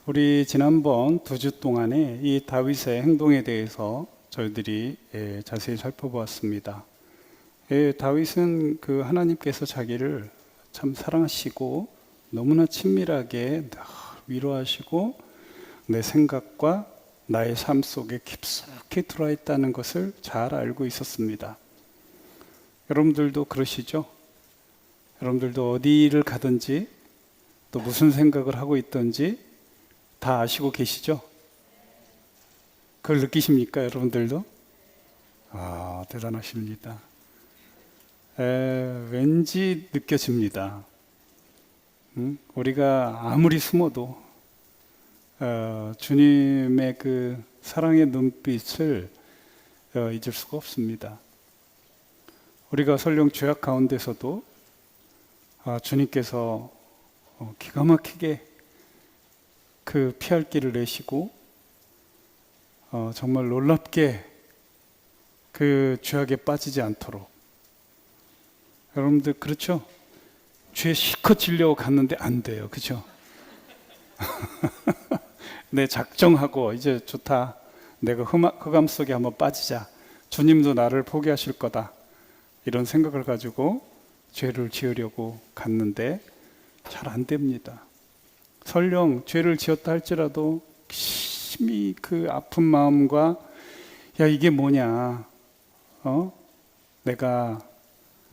우리 지난번 2주 동안에 이 다윗의 행동에 대해서 저희들이 자세히 살펴보았습니다. 다윗은 그 하나님께서 자기를 참 사랑하시고 너무나 친밀하게 늘 위로하시고 내 생각과 나의 삶 속에 깊숙이 들어와 있다는 것을 잘 알고 있었습니다. 여러분들도 그러시죠? 여러분들도 어디를 가든지 또 무슨 생각을 하고 있든지 다 아시고 계시죠? 그걸 느끼십니까, 여러분들도? 대단하십니다. 왠지 느껴집니다. 우리가 아무리 숨어도 주님의 그 사랑의 눈빛을 잊을 수가 없습니다. 우리가 설령 죄악 가운데서도 주님께서 기가 막히게 그 피할 길을 내시고 정말 놀랍게 그 죄악에 빠지지 않도록. 여러분들 그렇죠? 죄 실컷 지려고 갔는데 안 돼요, 그렇죠? 내 작정하고 이제 좋다, 내가 흑암 속에 한번 빠지자, 주님도 나를 포기하실 거다, 이런 생각을 가지고 죄를 지으려고 갔는데 잘 안 됩니다. 설령 죄를 지었다 할지라도 심히 그 아픈 마음과 야 이게 뭐냐, 내가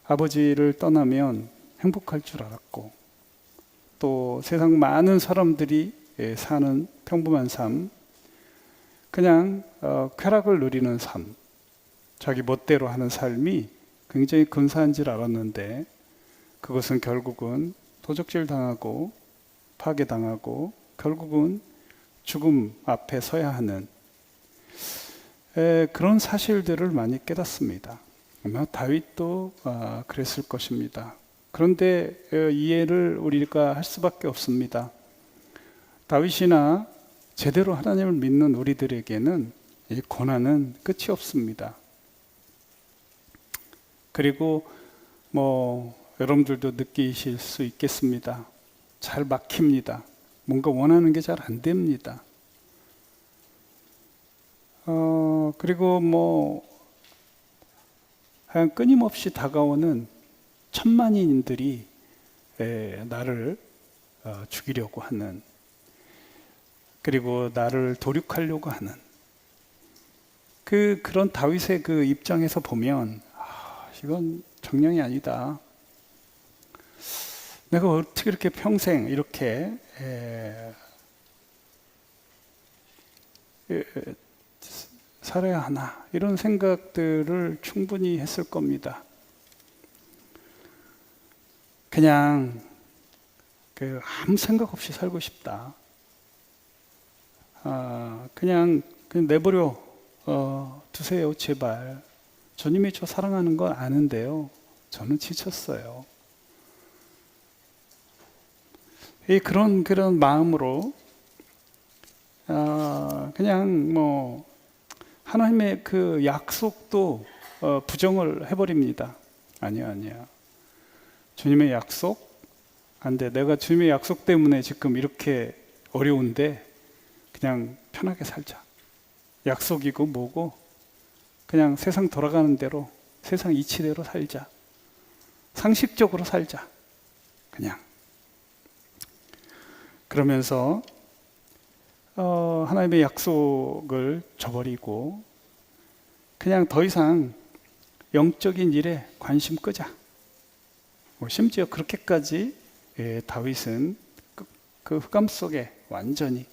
아버지를 떠나면 행복할 줄 알았고 또 세상 많은 사람들이 사는 평범한 삶, 그냥 쾌락을 누리는 삶, 자기 멋대로 하는 삶이 굉장히 근사한 줄 알았는데 그것은 결국은 도적질 당하고 파괴당하고 결국은 죽음 앞에 서야 하는 그런 사실들을 많이 깨닫습니다. 아마 다윗도 그랬을 것입니다. 그런데 이해를 우리가 할 수밖에 없습니다. 다윗이나 제대로 하나님을 믿는 우리들에게는 이 고난은 끝이 없습니다. 그리고 여러분들도 느끼실 수 있겠습니다. 잘 막힙니다. 뭔가 원하는 게 잘 안 됩니다. 그리고 그냥 끊임없이 다가오는 천만인들이 나를 죽이려고 하는, 그리고 나를 도륙하려고 하는 그런 다윗의 그 입장에서 보면 이건 정령이 아니다. 내가 어떻게 이렇게 평생 이렇게 살아야 하나, 이런 생각들을 충분히 했을 겁니다. 그냥 아무 생각 없이 살고 싶다. 그냥 내버려 두세요, 제발. 주님이 저 사랑하는 건 아는데요, 저는 지쳤어요. 그런 마음으로 그냥 하나님의 그 약속도 부정을 해버립니다. 아니야. 주님의 약속 안 돼. 내가 주님의 약속 때문에 지금 이렇게 어려운데 그냥 편하게 살자. 약속이고 뭐고 그냥 세상 돌아가는 대로, 세상 이치대로 살자. 상식적으로 살자. 그냥. 그러면서 하나님의 약속을 저버리고 그냥 더 이상 영적인 일에 관심 끄자. 심지어 그렇게까지 다윗은 그 흑암 속에 완전히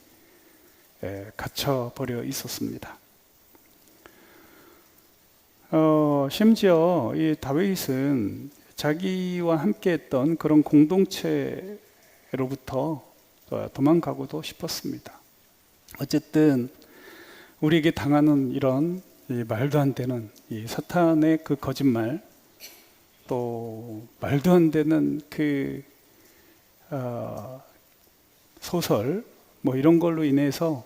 갇혀버려 있었습니다. 심지어 이 다윗은 자기와 함께 했던 그런 공동체로부터 도망가고도 싶었습니다. 어쨌든 우리에게 당하는 이런 말도 안 되는 이 사탄의 그 거짓말, 또 말도 안 되는 그 소설 이런 걸로 인해서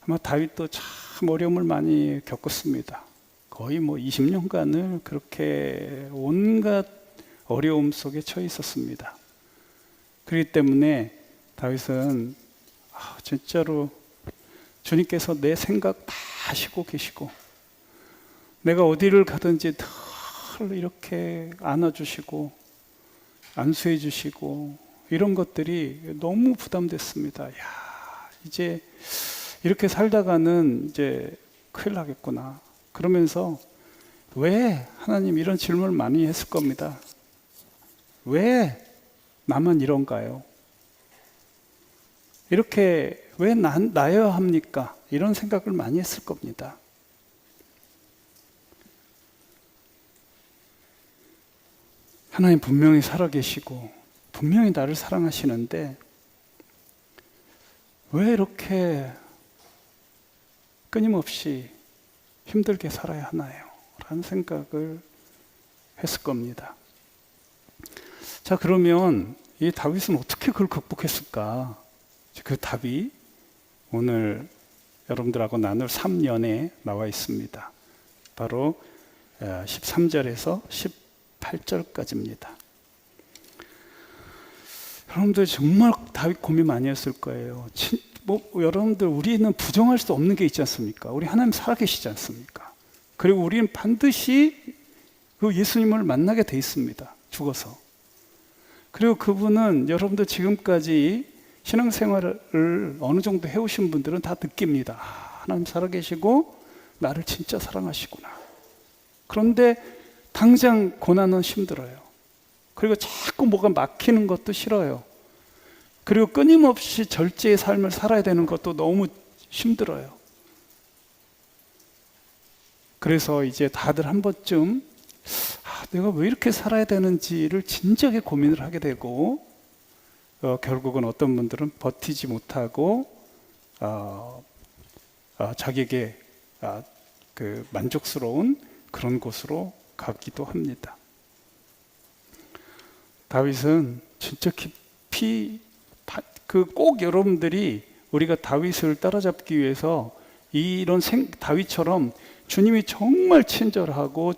아마 다윗도 참 어려움을 많이 겪었습니다. 거의 20년간을 그렇게 온갖 어려움 속에 처해 있었습니다. 그렇기 때문에 다윗은 진짜로 주님께서 내 생각 다 아시고 계시고, 내가 어디를 가든지 늘 이렇게 안아주시고 안수해 주시고, 이런 것들이 너무 부담됐습니다. 야, 이제 이렇게 살다가는 이제 큰일 나겠구나. 그러면서 왜 하나님 이런 질문을 많이 했을 겁니다. 왜 나만 이런가요? 이렇게 왜 나여야 합니까? 이런 생각을 많이 했을 겁니다. 하나님 분명히 살아계시고 분명히 나를 사랑하시는데 왜 이렇게 끊임없이 힘들게 살아야 하나요? 라는 생각을 했을 겁니다. 자, 그러면 이 다윗은 어떻게 그걸 극복했을까? 그 답이 오늘 여러분들하고 나눌 3년에 나와 있습니다. 바로 13절에서 18절까지입니다. 여러분들 정말 다윗 고민 많이 했을 거예요. 여러분들, 우리는 부정할 수 없는 게 있지 않습니까? 우리 하나님 살아계시지 않습니까? 그리고 우리는 반드시 그 예수님을 만나게 돼 있습니다. 죽어서. 그리고 그분은 여러분들 지금까지 신앙생활을 어느 정도 해오신 분들은 다 느낍니다. 하나님 살아계시고 나를 진짜 사랑하시구나. 그런데 당장 고난은 힘들어요. 그리고 자꾸 뭐가 막히는 것도 싫어요. 그리고 끊임없이 절제의 삶을 살아야 되는 것도 너무 힘들어요. 그래서 이제 다들 한 번쯤 내가 왜 이렇게 살아야 되는지를 진지하게 고민을 하게 되고, 결국은 어떤 분들은 버티지 못하고 자기에게 그 만족스러운 그런 곳으로 가기도 합니다. 다윗은 진짜 깊이 꼭 여러분들이 우리가 다윗을 따라잡기 위해서 이런 다윗처럼 주님이 정말 친절하고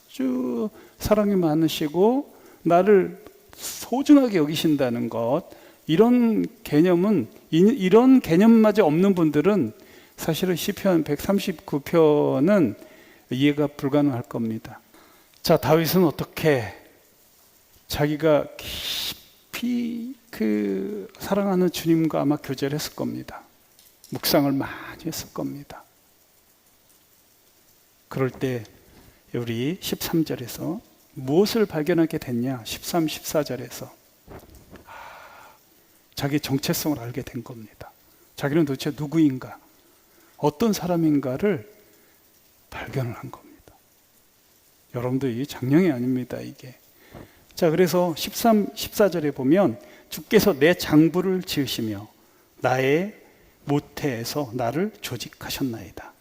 아주 사랑이 많으시고 나를 소중하게 여기신다는 것, 이런 개념은, 이런 개념마저 없는 분들은 사실은 시편 139편은 이해가 불가능할 겁니다. 자, 다윗은 어떻게 자기가 깊이 그 사랑하는 주님과 아마 교제를 했을 겁니다. 묵상을 많이 했을 겁니다. 그럴 때 우리 13절에서 무엇을 발견하게 됐냐? 13, 14절에서 자기 정체성을 알게 된 겁니다. 자기는 도대체 누구인가? 어떤 사람인가를 발견을 한 겁니다. 여러분들, 이 장난이 아닙니다, 이게. 자, 그래서 13, 14절에 보면 주께서 내 장부를 지으시며 나의 모태에서 나를 조직하셨나이다.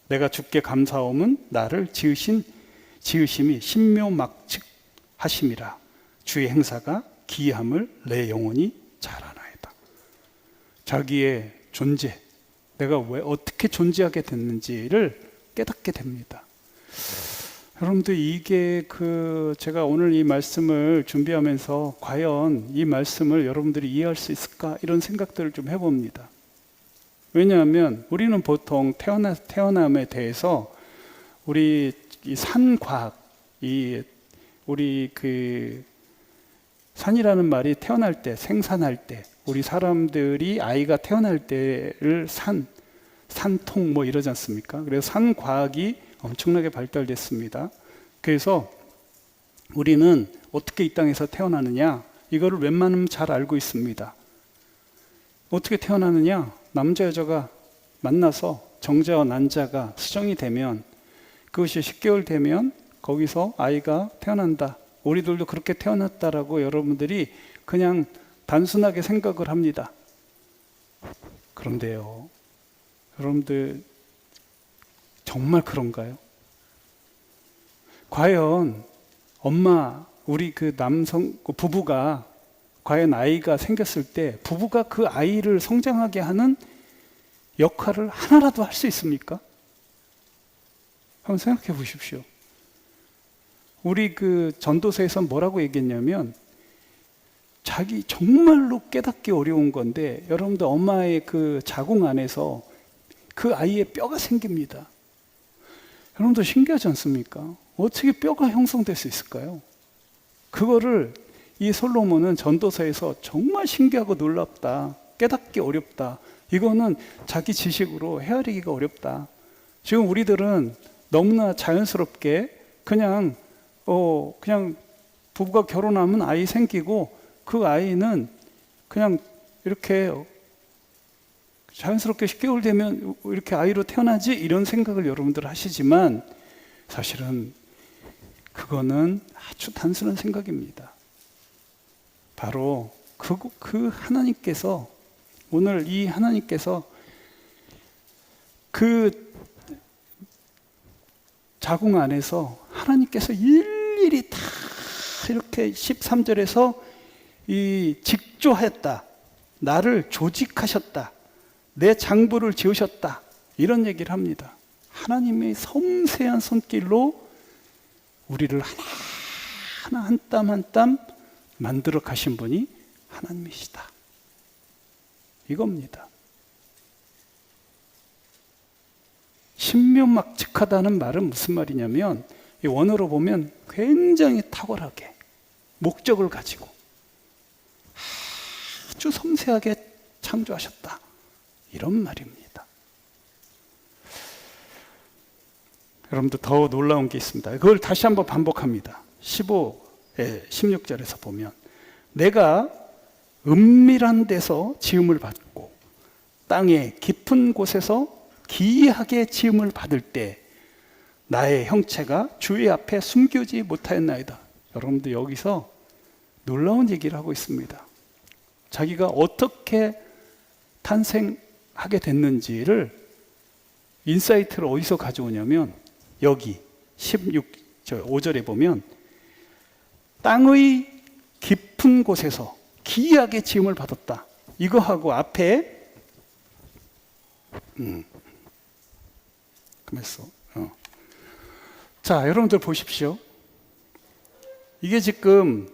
내가 주께 감사함은 나를 지으심이 신묘막측하심이라. 주의 행사가 기이함을 내 영혼이 잘 아나이다. 자기의 존재, 내가 왜 어떻게 존재하게 됐는지를 깨닫게 됩니다. 여러분들, 이게 제가 오늘 이 말씀을 준비하면서 과연 이 말씀을 여러분들이 이해할 수 있을까? 이런 생각들을 좀 해봅니다. 왜냐하면 우리는 보통 태어남에 대해서 우리 이 산과학, 우리 산이라는 말이 태어날 때, 생산할 때, 우리 사람들이 아이가 태어날 때를 산통 뭐 이러지 않습니까? 그래서 산과학이 엄청나게 발달됐습니다. 그래서 우리는 어떻게 이 땅에서 태어나느냐, 이거를 웬만하면 잘 알고 있습니다. 어떻게 태어나느냐? 남자 여자가 만나서 정자와 난자가 수정이 되면, 그것이 10개월 되면 거기서 아이가 태어난다. 우리들도 그렇게 태어났다라고 여러분들이 그냥 단순하게 생각을 합니다. 그런데요, 여러분들, 정말 그런가요? 과연 우리 부부가 과연 아이가 생겼을 때 부부가 그 아이를 성장하게 하는 역할을 하나라도 할 수 있습니까? 한번 생각해 보십시오. 우리 전도서에서 뭐라고 얘기했냐면, 자기 정말로 깨닫기 어려운 건데 여러분들 엄마의 그 자궁 안에서 그 아이의 뼈가 생깁니다. 여러분들 신기하지 않습니까? 어떻게 뼈가 형성될 수 있을까요? 그거를 이 솔로몬은 전도서에서 정말 신기하고 놀랍다, 깨닫기 어렵다, 이거는 자기 지식으로 헤아리기가 어렵다. 지금 우리들은 너무나 자연스럽게 그냥 부부가 결혼하면 아이 생기고 그 아이는 그냥 이렇게 자연스럽게 10개월 되면 이렇게 아이로 태어나지, 이런 생각을 여러분들 하시지만 사실은 그거는 아주 단순한 생각입니다. 바로 그 하나님께서, 오늘 이 하나님께서 그 자궁 안에서 하나님께서 일일이 다 이렇게 13절에서 이 직조했다, 나를 조직하셨다, 내 장부를 지으셨다, 이런 얘기를 합니다. 하나님의 섬세한 손길로 우리를 하나하나 한 땀 한 땀 만들어 가신 분이 하나님이시다, 이겁니다. 신묘막측하다는 말은 무슨 말이냐면, 이 원어로 보면 굉장히 탁월하게 목적을 가지고 아주 섬세하게 창조하셨다, 이런 말입니다. 여러분들 더 놀라운 게 있습니다. 그걸 다시 한번 반복합니다. 16절에서 보면, 내가 은밀한 데서 지음을 받고 땅의 깊은 곳에서 기이하게 지음을 받을 때 나의 형체가 주의 앞에 숨기지 못하였나이다. 여러분들 여기서 놀라운 얘기를 하고 있습니다. 자기가 어떻게 탄생하게 됐는지를 인사이트를 어디서 가져오냐면, 여기 5절에 보면 땅의 깊은 곳에서 기이하게 지음을 받았다, 이거하고 앞에 자, 여러분들 보십시오. 이게 지금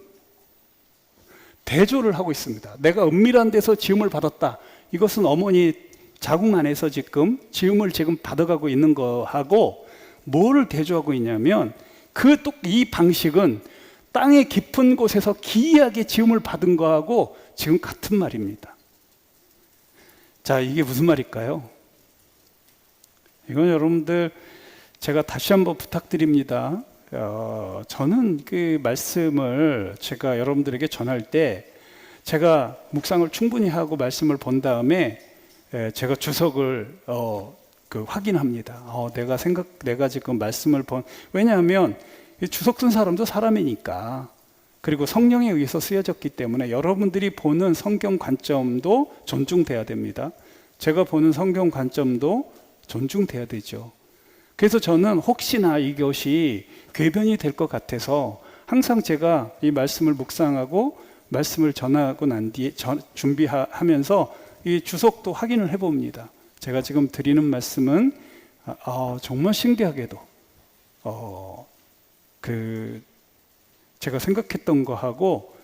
대조를 하고 있습니다. 내가 은밀한 데서 지음을 받았다, 이것은 어머니 자궁 안에서 지금 지음을 지금 받아가고 있는 거하고 뭐를 대조하고 있냐면, 이 방식은 땅의 깊은 곳에서 기이하게 지음을 받은 거하고 지금 같은 말입니다. 자, 이게 무슨 말일까요? 이건 여러분들 제가 다시 한번 부탁드립니다. 저는 그 말씀을 제가 여러분들에게 전할 때 제가 묵상을 충분히 하고 말씀을 본 다음에 제가 주석을 확인합니다. 내가 지금 말씀을 왜냐하면 주석 쓴 사람도 사람이니까, 그리고 성령에 의해서 쓰여졌기 때문에 여러분들이 보는 성경 관점도 존중돼야 됩니다. 제가 보는 성경 관점도 존중돼야 되죠. 그래서 저는 혹시나 이것이 궤변이 될 것 같아서 항상 제가 이 말씀을 묵상하고 말씀을 전하고 난 뒤에 준비하면서 이 주석도 확인을 해봅니다. 제가 지금 드리는 말씀은 정말 신기하게도 제가 생각했던 거하고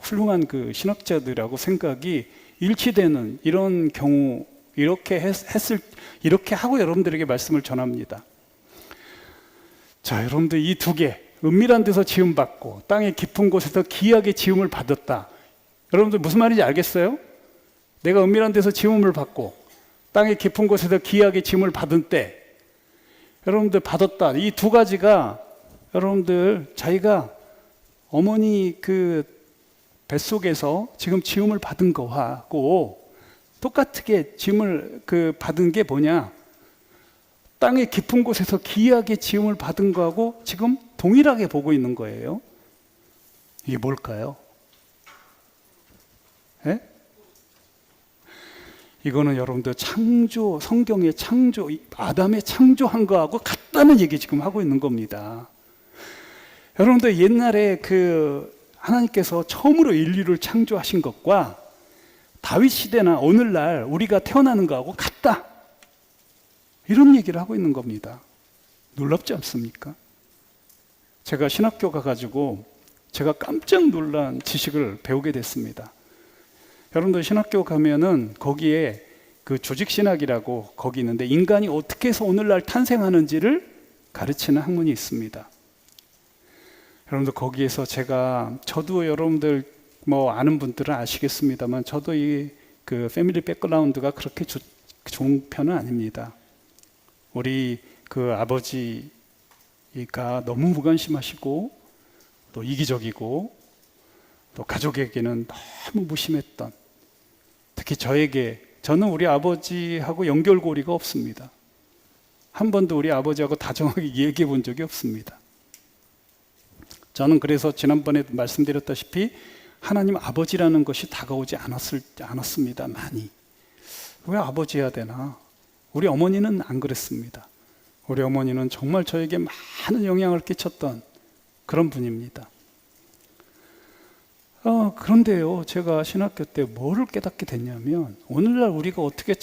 훌륭한 그 신학자들하고 생각이 일치되는 이런 경우, 이렇게 하고 여러분들에게 말씀을 전합니다. 자, 여러분들 이 두 개, 은밀한 데서 지음받고 땅의 깊은 곳에서 기이하게 지음을 받았다. 여러분들 무슨 말인지 알겠어요? 내가 은밀한 데서 지음을 받고 땅의 깊은 곳에서 기이하게 지음을 받은 때, 여러분들 받았다. 이 두 가지가 여러분들 자기가 어머니 그 뱃속에서 지금 지음을 받은 거하고 똑같게 지음을 받은 게 뭐냐? 땅의 깊은 곳에서 기이하게 지음을 받은 거하고 지금 동일하게 보고 있는 거예요. 이게 뭘까요? 예? 이거는 여러분들 성경의 창조, 아담의 창조한 거하고 같다는 얘기 지금 하고 있는 겁니다. 여러분들 옛날에 하나님께서 처음으로 인류를 창조하신 것과 다윗 시대나 오늘날 우리가 태어나는 거하고 같다, 이런 얘기를 하고 있는 겁니다. 놀랍지 않습니까? 제가 신학교 가가지고 제가 깜짝 놀란 지식을 배우게 됐습니다. 여러분들 신학교 가면은 거기에 그 조직신학이라고 거기 있는데 인간이 어떻게 해서 오늘날 탄생하는지를 가르치는 학문이 있습니다. 여러분들 거기에서 저도 여러분들 뭐 아는 분들은 아시겠습니다만 저도 이 그 패밀리 백그라운드가 그렇게 좋은 편은 아닙니다. 우리 그 아버지가 너무 무관심하시고 또 이기적이고 또 가족에게는 너무 무심했던, 특히 저는 우리 아버지하고 연결고리가 없습니다. 한 번도 우리 아버지하고 다정하게 얘기해 본 적이 없습니다. 저는 그래서 지난번에도 말씀드렸다시피 하나님 아버지라는 것이 다가오지 않았습니다. 많이. 왜 아버지 해야 되나? 우리 어머니는 안 그랬습니다. 우리 어머니는 정말 저에게 많은 영향을 끼쳤던 그런 분입니다. 그런데요, 제가 신학교 때 뭐를 깨닫게 됐냐면 오늘날 우리가 어떻게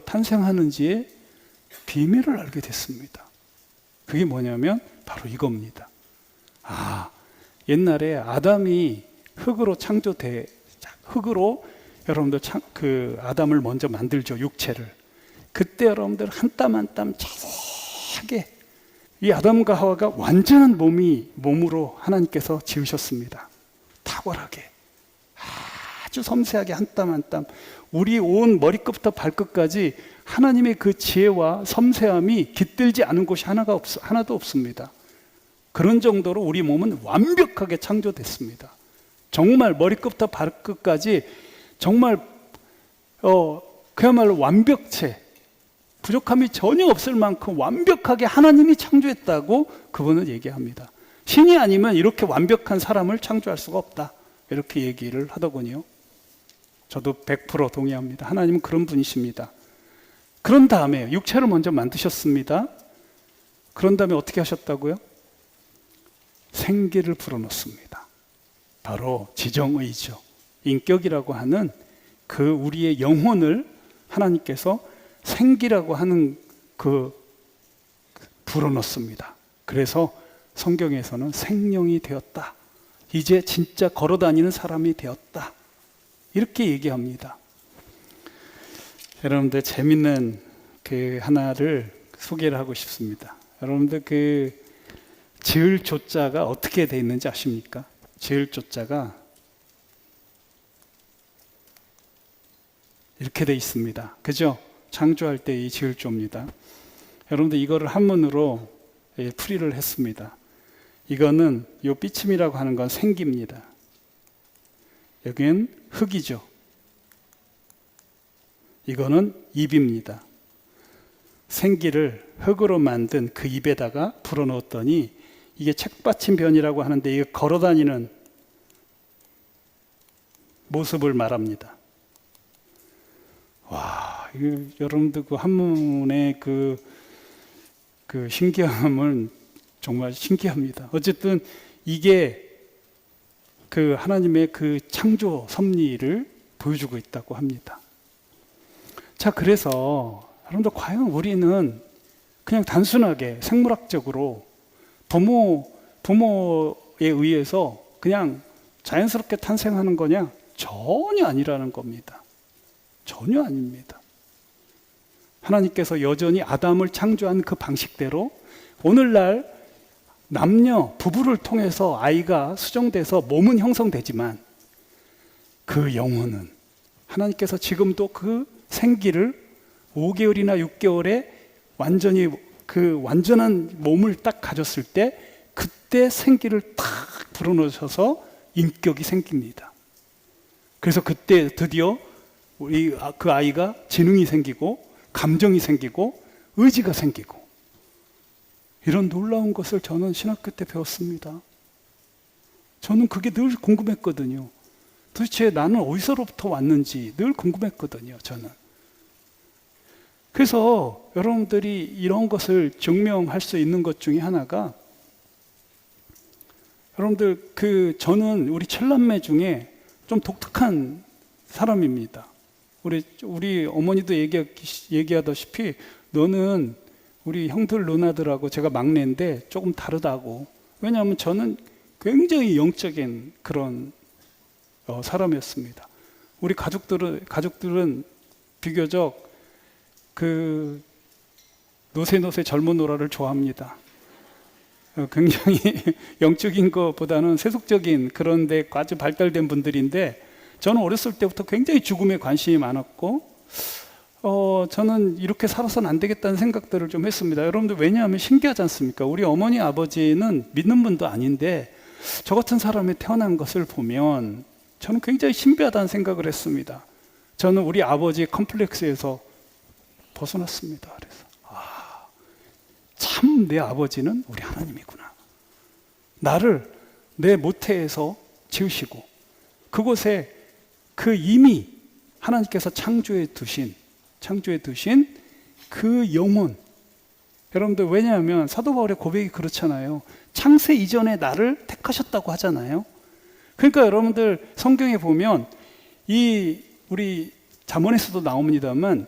탄생하는지의 비밀을 알게 됐습니다. 그게 뭐냐면 바로 이겁니다. 옛날에 아담이 흙으로 흙으로 여러분들 그 아담을 먼저 만들죠, 육체를. 그때 여러분들 한 땀 한 땀 자세하게 이 아담과 하와가 완전한 몸으로 하나님께서 지으셨습니다. 탁월하게 아주 섬세하게 한 땀 한 땀, 우리 온 머리끝부터 발끝까지 하나님의 그 지혜와 섬세함이 깃들지 않은 곳이 하나도 없습니다. 그런 정도로 우리 몸은 완벽하게 창조됐습니다. 정말 머리끝부터 발끝까지 정말 그야말로 완벽체, 부족함이 전혀 없을 만큼 완벽하게 하나님이 창조했다고 그분은 얘기합니다. 신이 아니면 이렇게 완벽한 사람을 창조할 수가 없다, 이렇게 얘기를 하더군요. 저도 100% 동의합니다. 하나님은 그런 분이십니다. 그런 다음에 육체를 먼저 만드셨습니다. 그런 다음에 어떻게 하셨다고요? 생기를 불어넣습니다. 바로 지정의죠. 인격이라고 하는 그 우리의 영혼을 하나님께서 생기라고 하는 불어넣습니다. 그래서 성경에서는 생명이 되었다, 이제 진짜 걸어다니는 사람이 되었다, 이렇게 얘기합니다. 여러분들 재밌는 그 하나를 소개를 하고 싶습니다. 여러분들 그 지을 조자가 어떻게 되어 있는지 아십니까? 지을 조자가 이렇게 되어 있습니다. 그죠? 창조할 때 이 지을 조입니다. 여러분들 이거를 한문으로 풀이를 했습니다. 이거는 요 삐침이라고 하는 건 생기입니다. 여기는 흙이죠. 이거는 입입니다. 생기를 흙으로 만든 그 입에다가 불어넣었더니 이게 책받침변이라고 하는데 이게 걸어다니는 모습을 말합니다. 와, 여러분들 그 한문의 그 신기함은 정말 신기합니다. 어쨌든 이게 그 하나님의 그 창조 섭리를 보여주고 있다고 합니다. 자, 그래서 여러분들 과연 우리는 그냥 단순하게 생물학적으로 부모에 의해서 그냥 자연스럽게 탄생하는 거냐? 전혀 아니라는 겁니다. 전혀 아닙니다. 하나님께서 여전히 아담을 창조한 그 방식대로 오늘날 남녀, 부부를 통해서 아이가 수정돼서 몸은 형성되지만 그 영혼은 하나님께서 지금도 그 생기를 5개월이나 6개월에 완전히 그 완전한 몸을 딱 가졌을 때 그때 생기를 탁 불어넣으셔서 인격이 생깁니다. 그래서 그때 드디어 그 아이가 지능이 생기고 감정이 생기고 의지가 생기고, 이런 놀라운 것을 저는 신학교 때 배웠습니다. 저는 그게 늘 궁금했거든요. 도대체 나는 어디서부터 왔는지 늘 궁금했거든요, 저는. 그래서 여러분들이 이런 것을 증명할 수 있는 것 중에 하나가, 여러분들 저는 우리 칠남매 중에 좀 독특한 사람입니다. 우리 어머니도 얘기하다시피 너는 우리 형들 누나들하고, 제가 막내인데 조금 다르다고. 왜냐하면 저는 굉장히 영적인 그런 사람이었습니다. 우리 가족들은 비교적 그 노세 젊은 노라를 좋아합니다. 굉장히 영적인 것보다는 세속적인 그런 데 아주 발달된 분들인데, 저는 어렸을 때부터 굉장히 죽음에 관심이 많았고 저는 이렇게 살아서는 안 되겠다는 생각들을 좀 했습니다. 여러분들, 왜냐하면 신기하지 않습니까? 우리 어머니 아버지는 믿는 분도 아닌데 저 같은 사람이 태어난 것을 보면 저는 굉장히 신비하다는 생각을 했습니다. 저는 우리 아버지의 컴플렉스에서 벗어났습니다. 그래서 참 내 아버지는 우리 하나님이구나. 나를 내 모태에서 지으시고 그곳에 그 이미 하나님께서 창조해 두신 그 영혼. 여러분들, 왜냐하면 사도 바울의 고백이 그렇잖아요. 창세 이전에 나를 택하셨다고 하잖아요. 그러니까 여러분들, 성경에 보면 우리 잠언에서도 나옵니다만,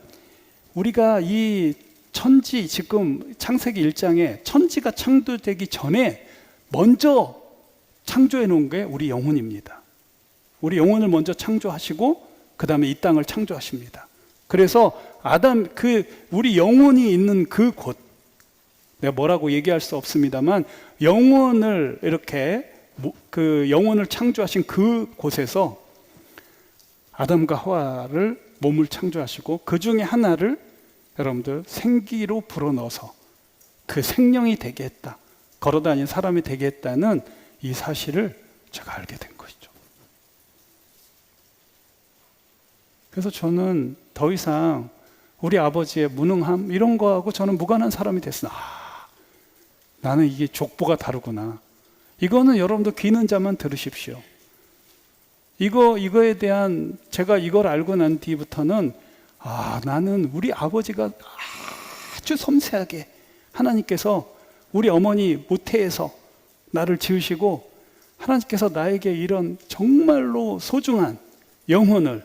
우리가 이 천지, 지금 창세기 1장에 천지가 창조되기 전에 먼저 창조해 놓은 게 우리 영혼입니다. 우리 영혼을 먼저 창조하시고 그 다음에 이 땅을 창조하십니다. 그래서 우리 영혼이 있는 그 곳, 내가 뭐라고 얘기할 수 없습니다만, 영혼을 이렇게 그 영혼을 창조하신 그 곳에서 아담과 하와를 몸을 창조하시고 그 중에 하나를 여러분들 생기로 불어넣어서 그 생명이 되게 했다, 걸어다니는 사람이 되게 했다는 이 사실을 제가 알게 된 것이죠. 그래서 저는 더 이상 우리 아버지의 무능함 이런 거하고 저는 무관한 사람이 됐으나 나는 이게 족보가 다르구나. 이거는 여러분도 귀 있는 자만 들으십시오. 이거에 대한, 제가 이걸 알고 난 뒤부터는 나는 우리 아버지가 아주 섬세하게 하나님께서 우리 어머니 모태에서 나를 지으시고 하나님께서 나에게 이런 정말로 소중한 영혼을,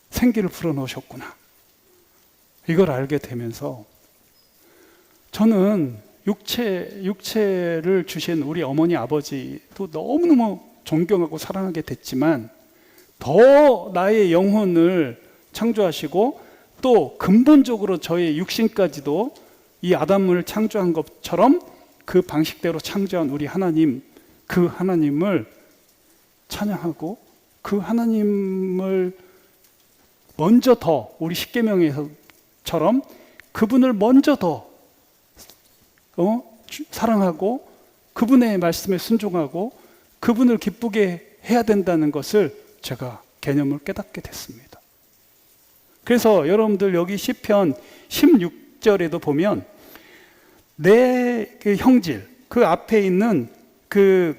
생기를 불어넣으셨구나. 이걸 알게 되면서 저는 육체를 주신 우리 어머니 아버지도 너무너무 존경하고 사랑하게 됐지만, 더 나의 영혼을 창조하시고 또 근본적으로 저의 육신까지도 이 아담을 창조한 것처럼 그 방식대로 창조한 우리 하나님, 그 하나님을 찬양하고 그 하나님을 먼저 더, 우리 십계명에서처럼 그분을 먼저 더 사랑하고 그분의 말씀에 순종하고 그분을 기쁘게 해야 된다는 것을 제가 개념을 깨닫게 됐습니다. 그래서 여러분들, 여기 시편 16절에도 보면 내 그 형질, 그 앞에 있는 그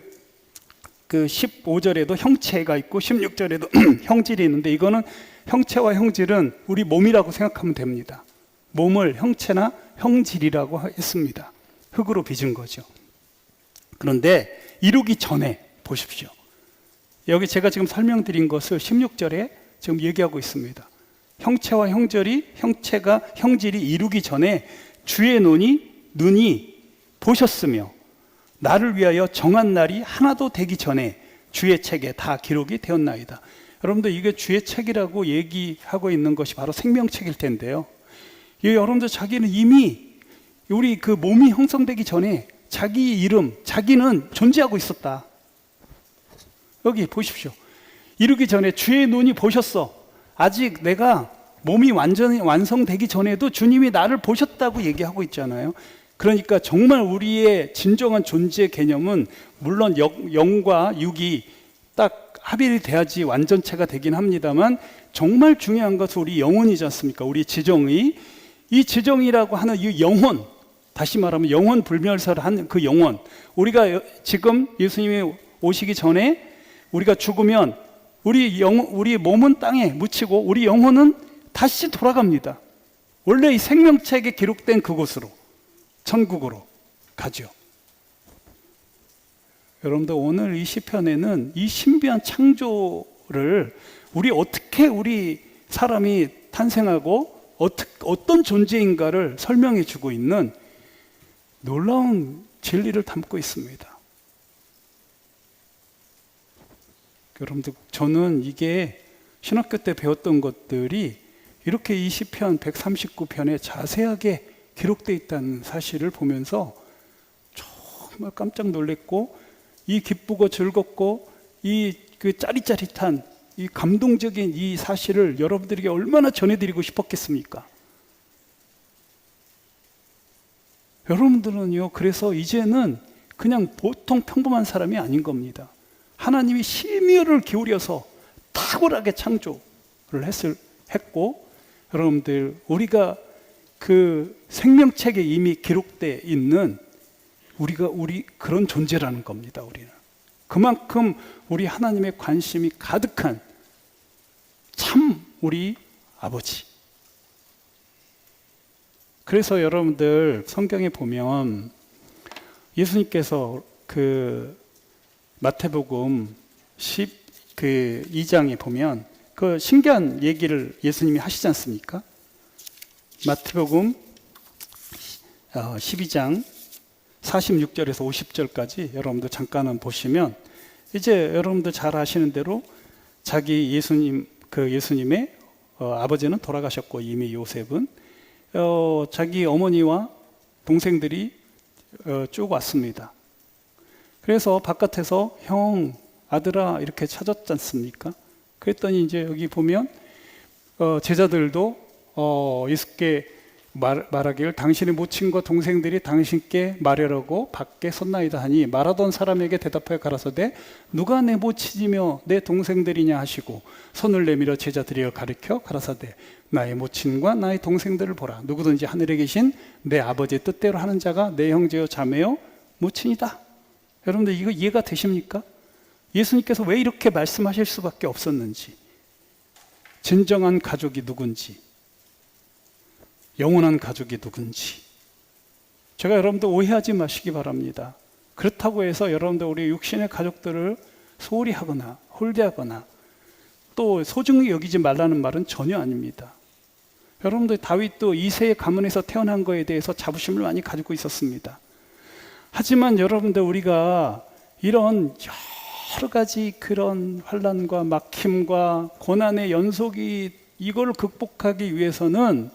15절에도 형체가 있고 16절에도 형질이 있는데, 이거는 형체와 형질은 우리 몸이라고 생각하면 됩니다. 몸을 형체나 형질이라고 했습니다. 흙으로 빚은 거죠. 그런데 이루기 전에 보십시오. 여기 제가 지금 설명드린 것을 16절에 지금 얘기하고 있습니다. 형체와 형질이 이루기 전에 주의 눈이 보셨으며 나를 위하여 정한 날이 하나도 되기 전에 주의 책에 다 기록이 되었나이다. 여러분들, 이게 주의 책이라고 얘기하고 있는 것이 바로 생명책일 텐데요. 여러분들, 자기는 이미 우리 그 몸이 형성되기 전에 자기 이름, 자기는 존재하고 있었다. 여기 보십시오. 이루기 전에 주의 눈이 보셨어. 아직 내가 몸이 완전히 완성되기 전에도 주님이 나를 보셨다고 얘기하고 있잖아요. 그러니까 정말 우리의 진정한 존재 개념은, 물론 영과 육이 딱 합일이 돼야지 완전체가 되긴 합니다만, 정말 중요한 것은 우리 영혼이지 않습니까? 우리 지정의, 이 지정이라고 하는 이 영혼, 다시 말하면 영혼 불멸설을 하는 그 영혼, 우리가 지금 예수님이 오시기 전에 우리가 죽으면 우리 몸은 땅에 묻히고 우리 영혼은 다시 돌아갑니다. 원래 이 생명책에 기록된 그곳으로, 천국으로 가죠. 여러분들, 오늘 이 시편에는 이 신비한 창조를 우리 사람이 탄생하고 어떤 존재인가를 설명해 주고 있는 놀라운 진리를 담고 있습니다. 여러분들, 저는 이게 신학교 때 배웠던 것들이 이렇게 이 시편 139편에 자세하게 기록되어 있다는 사실을 보면서 정말 깜짝 놀랐고, 이 기쁘고 즐겁고 이 그 짜릿짜릿한 이 감동적인 이 사실을 여러분들에게 얼마나 전해드리고 싶었겠습니까? 여러분들은요, 그래서 이제는 그냥 보통 평범한 사람이 아닌 겁니다. 하나님이 심혈을 기울여서 탁월하게 창조를 했고, 여러분들, 우리가 그 생명책에 이미 기록되어 있는 우리 그런 존재라는 겁니다. 우리는 그만큼 우리 하나님의 관심이 가득한 참 우리 아버지. 그래서 여러분들, 성경에 보면 예수님께서 그 마태복음 12장에 보면 그 신기한 얘기를 예수님이 하시지 않습니까? 마태복음 12장 46절에서 50절까지 여러분들 잠깐은 보시면, 이제 여러분들 잘 아시는 대로 자기 예수님의 아버지는 돌아가셨고, 이미 요셉은 자기 어머니와 동생들이 쭉 왔습니다. 그래서 바깥에서 형, 아들아 이렇게 찾았지 않습니까? 그랬더니 이제 여기 보면 제자들도 예수께 말하기를 당신의 모친과 동생들이 당신께 말하라고 밖에 섰나이다 하니, 말하던 사람에게 대답하여 가라사대 누가 내 모친이며 내 동생들이냐 하시고 손을 내밀어 제자들이여 가리켜 가라사대 나의 모친과 나의 동생들을 보라. 누구든지 하늘에 계신 내 아버지의 뜻대로 하는 자가 내 형제요 자매요 모친이다. 여러분들, 이거 이해가 되십니까? 예수님께서 왜 이렇게 말씀하실 수밖에 없었는지, 진정한 가족이 누군지, 영원한 가족이 누군지. 제가 여러분들 오해하지 마시기 바랍니다. 그렇다고 해서 여러분들 우리 육신의 가족들을 소홀히 하거나 홀대하거나 또 소중히 여기지 말라는 말은 전혀 아닙니다. 여러분들, 다윗도 이새의 가문에서 태어난 거에 대해서 자부심을 많이 가지고 있었습니다. 하지만 여러분들, 우리가 이런 여러 가지 그런 환난과 막힘과 고난의 연속이, 이걸 극복하기 위해서는,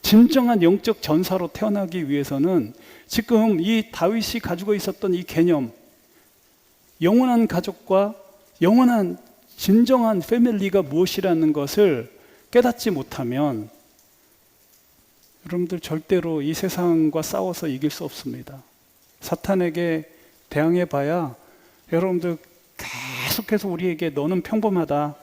진정한 영적 전사로 태어나기 위해서는 지금 이 다윗이 가지고 있었던 이 개념, 영원한 가족과 영원한 진정한 패밀리가 무엇이라는 것을 깨닫지 못하면 여러분들 절대로 이 세상과 싸워서 이길 수 없습니다. 사탄에게 대항해 봐야 여러분들 계속해서 우리에게 너는 평범하다,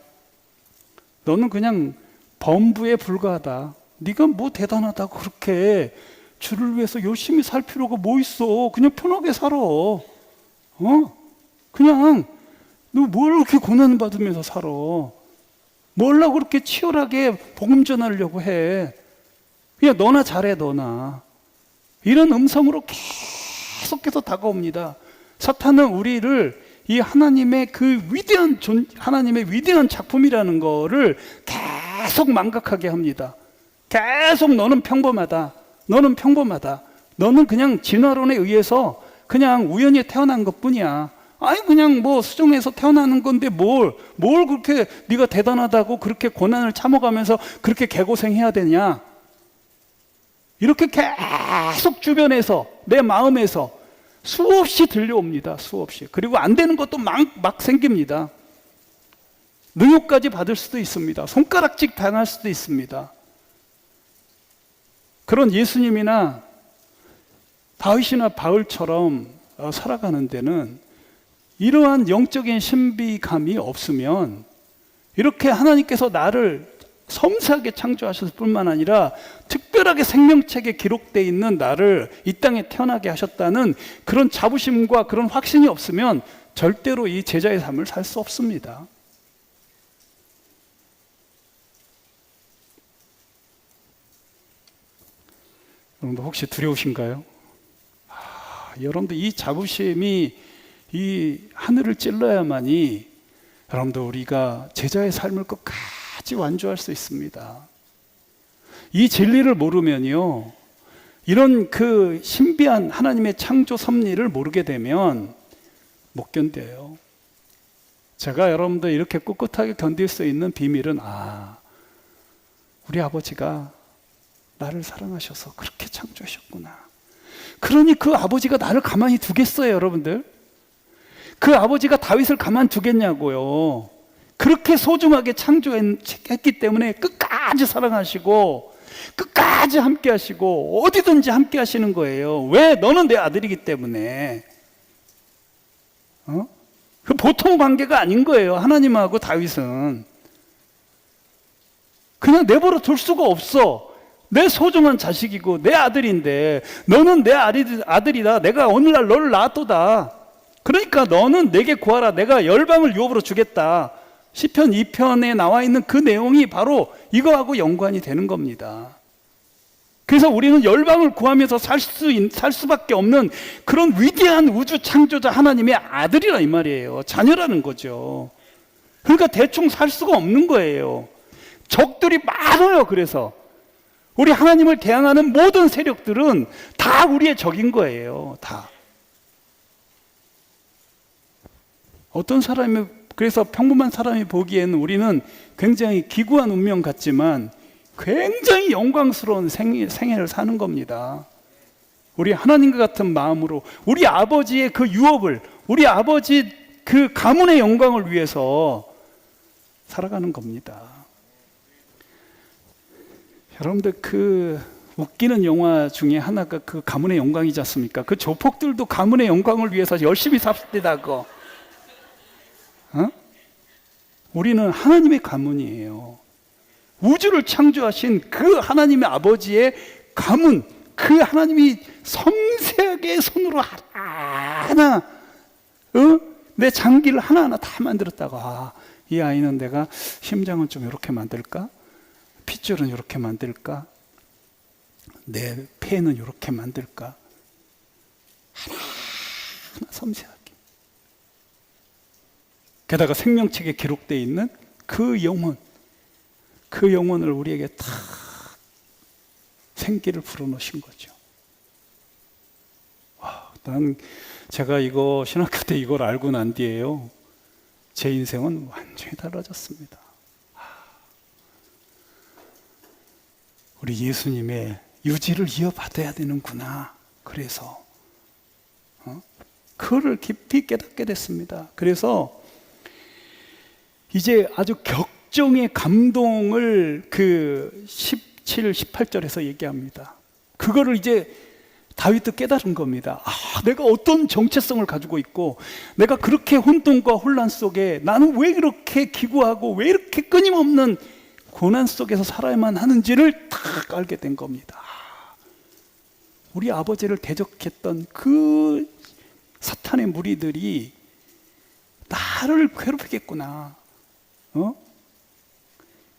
너는 그냥 범부에 불과하다, 네가 뭐 대단하다고 그렇게 주를 위해서 열심히 살 필요가 뭐 있어, 그냥 편하게 살아. 그냥 너 뭘 그렇게 고난 받으면서 살아, 뭘라고 그렇게 치열하게 복음 전하려고 해, 그냥 너나 잘해, 너나. 이런 음성으로 계속해서 다가옵니다. 사탄은 우리를 이 하나님의 그 하나님의 위대한 작품이라는 거를 계속 망각하게 합니다. 계속 너는 평범하다, 너는 평범하다, 너는 그냥 진화론에 의해서 그냥 우연히 태어난 것 뿐이야. 아니 그냥 뭐 수정해서 태어나는 건데 뭘 그렇게 네가 대단하다고 그렇게 고난을 참아가면서 그렇게 개고생해야 되냐. 이렇게 계속 주변에서, 내 마음에서 수없이 들려옵니다. 수없이. 그리고 안 되는 것도 막 생깁니다. 능욕까지 받을 수도 있습니다. 손가락질 당할 수도 있습니다. 그런 예수님이나 다윗이나 바울처럼 살아가는 데는 이러한 영적인 신비감이 없으면, 이렇게 하나님께서 나를 섬세하게 창조하셨을 뿐만 아니라 특별하게 생명책에 기록되어 있는 나를 이 땅에 태어나게 하셨다는 그런 자부심과 그런 확신이 없으면 절대로 이 제자의 삶을 살 수 없습니다. 여러분들 혹시 두려우신가요? 여러분들, 이 자부심이 이 하늘을 찔러야만이 여러분들 우리가 제자의 삶을 끝까지 완주할 수 있습니다. 이 진리를 모르면요, 이런 그 신비한 하나님의 창조 섭리를 모르게 되면 못 견뎌요. 제가 여러분들 이렇게 꿋꿋하게 견딜 수 있는 비밀은 우리 아버지가 나를 사랑하셔서 그렇게 창조하셨구나. 그러니 그 아버지가 나를 가만히 두겠어요, 여러분들? 그 아버지가 다윗을 가만 두겠냐고요. 그렇게 소중하게 창조했기 때문에 끝까지 사랑하시고 끝까지 함께 하시고 어디든지 함께 하시는 거예요. 왜? 너는 내 아들이기 때문에. 그 보통 관계가 아닌 거예요. 하나님하고 다윗은 그냥 내버려 둘 수가 없어. 내 소중한 자식이고 내 아들인데 너는 내 아들이다. 내가 오늘날 너를 낳았도다. 그러니까 너는 내게 구하라. 내가 열방을 유업으로 주겠다. 시편 2편에 나와 있는 그 내용이 바로 이거하고 연관이 되는 겁니다. 그래서 우리는 열방을 구하면서 살 수밖에 없는 그런 위대한 우주 창조자 하나님의 아들이라 이 말이에요. 자녀라는 거죠. 그러니까 대충 살 수가 없는 거예요. 적들이 많아요. 그래서 우리 하나님을 대항하는 모든 세력들은 다 우리의 적인 거예요. 다. 어떤 사람이 그래서 평범한 사람이 보기에는 우리는 굉장히 기구한 운명 같지만 굉장히 영광스러운 생애를 사는 겁니다. 우리 하나님과 같은 마음으로 우리 아버지의 그 유업을, 우리 아버지 그 가문의 영광을 위해서 살아가는 겁니다. 여러분들 그 웃기는 영화 중에 하나가 그 가문의 영광이지 않습니까? 그 조폭들도 가문의 영광을 위해서 열심히 삽시다 그거. 우리는 하나님의 가문이에요. 우주를 창조하신 그 하나님의 아버지의 가문, 그 하나님이 섬세하게 손으로 하나하나 내 장기를 하나하나 다 만들었다고. 이 아이는 내가 심장은 좀 이렇게 만들까? 핏줄은 이렇게 만들까? 내 폐는 이렇게 만들까? 하나하나 섬세하게. 게다가 생명책에 기록되어 있는 그 영혼, 그 영혼을 우리에게 다 생기를 불어넣으신 거죠. 제가 이거 신학교 때 이걸 알고 난 뒤에요, 제 인생은 완전히 달라졌습니다. 우리 예수님의 유지를 이어받아야 되는구나. 그래서 그거를 깊이 깨닫게 됐습니다. 그래서 이제 아주 격정의 감동을 그 17, 18절에서 얘기합니다. 그거를 이제 다윗도 깨달은 겁니다. 내가 어떤 정체성을 가지고 있고 내가 그렇게 혼돈과 혼란 속에 나는 왜 이렇게 기구하고 왜 이렇게 끊임없는 고난 속에서 살아야만 하는지를 딱 알게 된 겁니다. 우리 아버지를 대적했던 그 사탄의 무리들이 나를 괴롭히겠구나.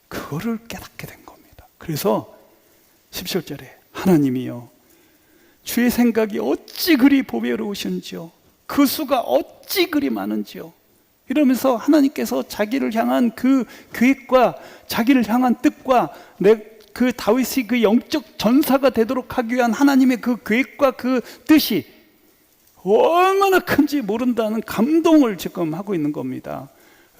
그거를 깨닫게 된 겁니다. 그래서 17절에 하나님이여 주의 생각이 어찌 그리 보배로우신지요 그 수가 어찌 그리 많은지요 이러면서 하나님께서 자기를 향한 그 계획과 자기를 향한 뜻과 그 다윗이 그 영적 전사가 되도록 하기 위한 하나님의 그 계획과 그 뜻이 얼마나 큰지 모른다는 감동을 지금 하고 있는 겁니다.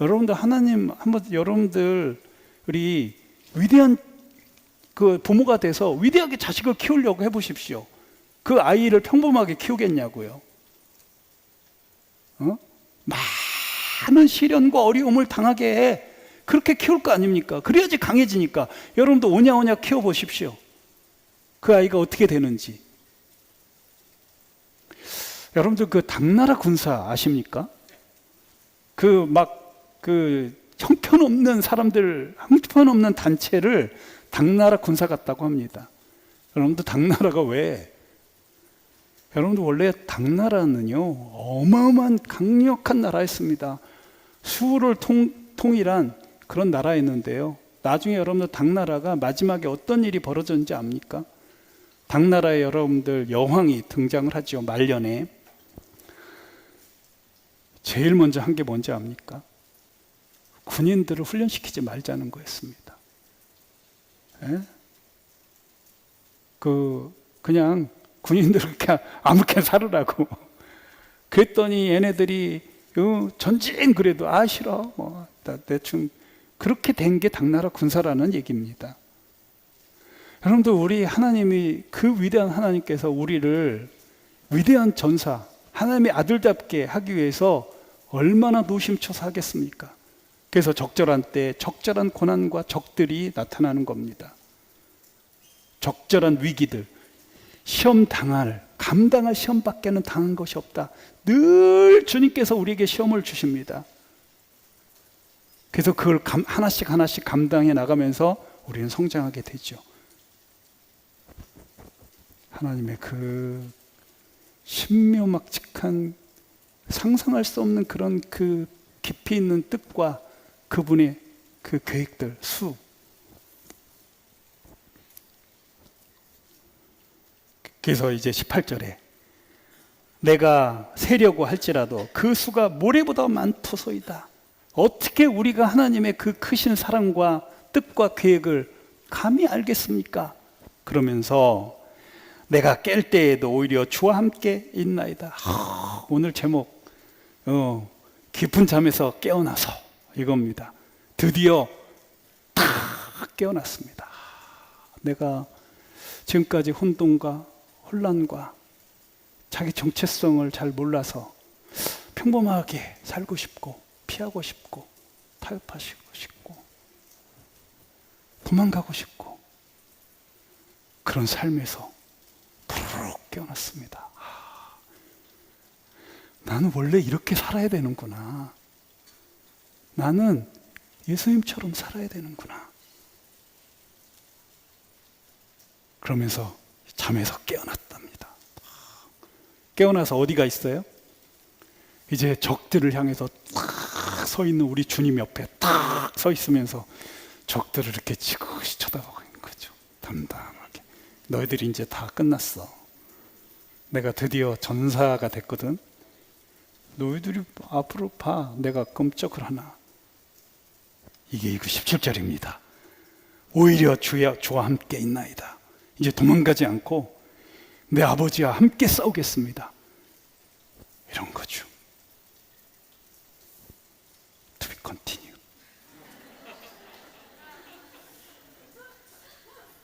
여러분들 하나님 한번 여러분들 우리 위대한 그 부모가 돼서 위대하게 자식을 키우려고 해보십시오. 그 아이를 평범하게 키우겠냐고요? 많은 시련과 어려움을 당하게 해. 그렇게 키울 거 아닙니까? 그래야지 강해지니까. 여러분도 오냐오냐 키워보십시오. 그 아이가 어떻게 되는지. 여러분들 그 당나라 군사 아십니까? 그 형편없는 사람들, 형편없는 단체를 당나라 군사 같다고 합니다. 여러분들 당나라가 왜? 여러분들 원래 당나라는요 어마어마한 강력한 나라였습니다. 수를 통일한 그런 나라였는데요, 나중에 여러분들 당나라가 마지막에 어떤 일이 벌어졌는지 압니까? 당나라에 여러분들 여왕이 등장을 하죠. 말년에 제일 먼저 한 게 뭔지 압니까? 군인들을 훈련시키지 말자는 거였습니다. 예? 그냥 군인들 그렇게 아무렇게 살으라고. 그랬더니 얘네들이 전쟁 그래도 싫어 뭐 대충 그렇게 된 게 당나라 군사라는 얘기입니다. 여러분들, 우리 하나님이, 그 위대한 하나님께서 우리를 위대한 전사, 하나님의 아들답게 하기 위해서 얼마나 노심초사 하겠습니까? 그래서 적절한 때 적절한 고난과 적들이 나타나는 겁니다. 적절한 위기들, 시험 감당할 시험밖에는 당한 것이 없다. 늘 주님께서 우리에게 시험을 주십니다. 그래서 그걸 하나씩 감당해 나가면서 우리는 성장하게 되죠. 하나님의 그 신묘막측한, 상상할 수 없는 그런 그 깊이 있는 뜻과 그분의 그 계획들, 그래서 이제 18절에 내가 세려고 할지라도 그 수가 모래보다 많도소이다. 어떻게 우리가 하나님의 그 크신 사랑과 뜻과 계획을 감히 알겠습니까? 그러면서 내가 깰 때에도 오히려 주와 함께 있나이다. 오늘 제목 깊은 잠에서 깨어나서, 이겁니다. 드디어 딱 깨어났습니다. 내가 지금까지 혼돈과 혼란과 자기 정체성을 잘 몰라서 평범하게 살고 싶고 피하고 싶고 타협하시고 싶고 도망가고 싶고 그런 삶에서 푸르륵 깨어났습니다. 나는 원래 이렇게 살아야 되는구나. 나는 예수님처럼 살아야 되는구나. 그러면서 잠에서 깨어났답니다. 깨어나서 어디가 있어요? 이제 적들을 향해서 딱 서 있는 우리 주님 옆에 딱 서 있으면서 적들을 이렇게 지그시 쳐다보고 있는 거죠. 담담하게. 너희들이 이제 다 끝났어. 내가 드디어 전사가 됐거든. 너희들이 앞으로 봐. 내가 끔찍을 하나. 이게 17절입니다. 오히려 주와 함께 있나이다. 이제 도망가지 않고 내 아버지와 함께 싸우겠습니다. 이런 거죠. To be continued.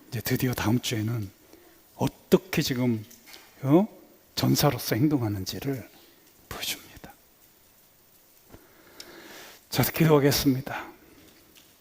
이제 드디어 다음 주에는 어떻게 지금 전사로서 행동하는지를 보여줍니다. 자, 기도하겠습니다.